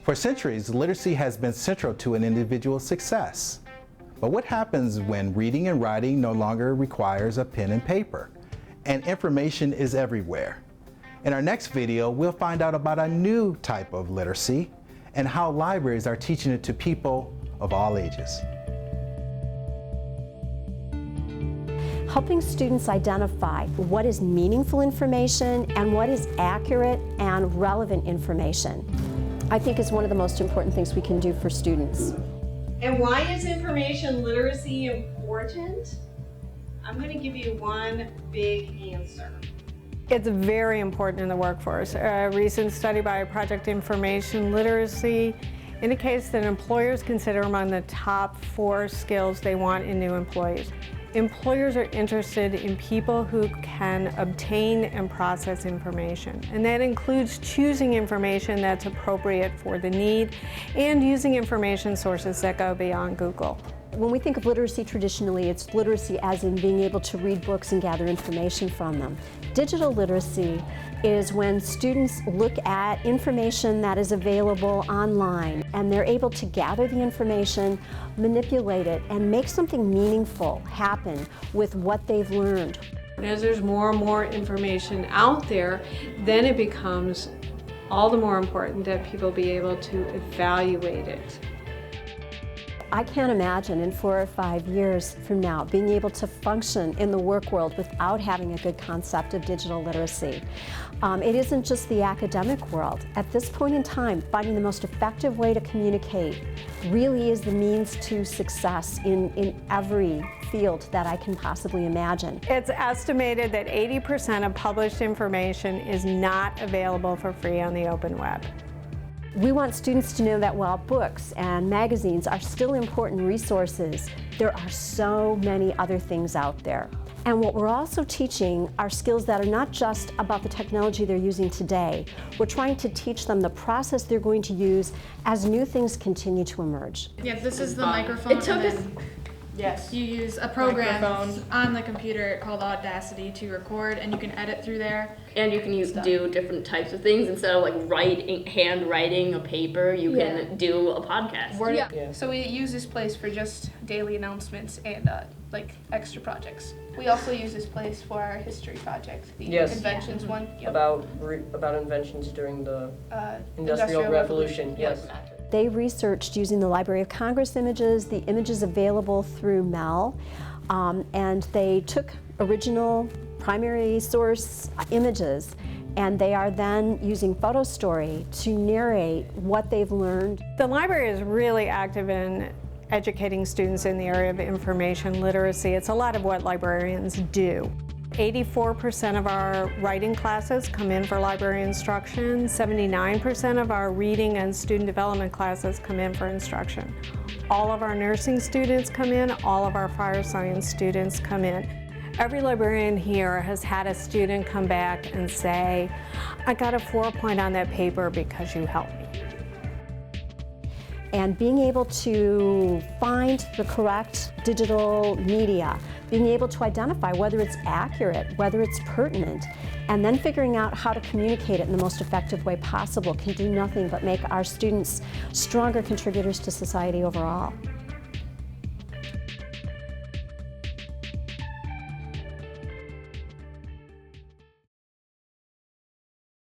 For centuries, literacy has been central to an individual's success. But what happens when reading and writing no longer requires a pen and paper, and information is everywhere? In our next video, we'll find out about a new type of literacy and how libraries are teaching it to people of all ages. Helping students identify what is meaningful information and what is accurate and relevant information, I think is one of the most important things we can do for students. And why is information literacy important? I'm going to give you one big answer. It's very important in the workforce. A recent study by Project Information Literacy indicates that employers consider among the top 4 skills they want in new employees. Employers are interested in people who can obtain and process information, and that includes choosing information that's appropriate for the need and using information sources that go beyond Google. When we think of literacy traditionally, it's literacy as in being able to read books and gather information from them. Digital literacy is when students look at information that is available online and they're able to gather the information, manipulate it, and make something meaningful happen with what they've learned. As there's more and more information out there, then it becomes all the more important that people be able to evaluate it. I can't imagine in 4 or 5 years from now being able to function in the work world without having a good concept of digital literacy. It isn't just the academic world. At this point in time, finding the most effective way to communicate really is the means to success in every field that I can possibly imagine. It's estimated that 80% of published information is not available for free on the open web. We want students to know that while books and magazines are still important resources, there are so many other things out there. And what we're also teaching are skills that are not just about the technology they're using today. We're trying to teach them the process they're going to use as new things continue to emerge. Yeah, this is the microphone. It took us. Yes. You use a program on the computer called Audacity to record, and you can edit through there. And you can do different types of things instead of like handwriting a paper. You can do a podcast. Yeah. So we use this place for just daily announcements and like extra projects. We also use this place for our history project, the inventions one. Yep. About inventions during the Industrial Revolution. Yes. They researched using the Library of Congress images, the images available through MEL, and they took original primary source images, and they are then using photo story to narrate what they've learned. The library is really active in educating students in the area of information literacy. It's a lot of what librarians do. 84% of our writing classes come in for library instruction. 79% of our reading and student development classes come in for instruction. All of our nursing students come in, all of our fire science students come in. Every librarian here has had a student come back and say, I got a 4 on that paper because you helped me. And being able to find the correct digital media, being able to identify whether it's accurate, whether it's pertinent, and then figuring out how to communicate it in the most effective way possible can do nothing but make our students stronger contributors to society overall.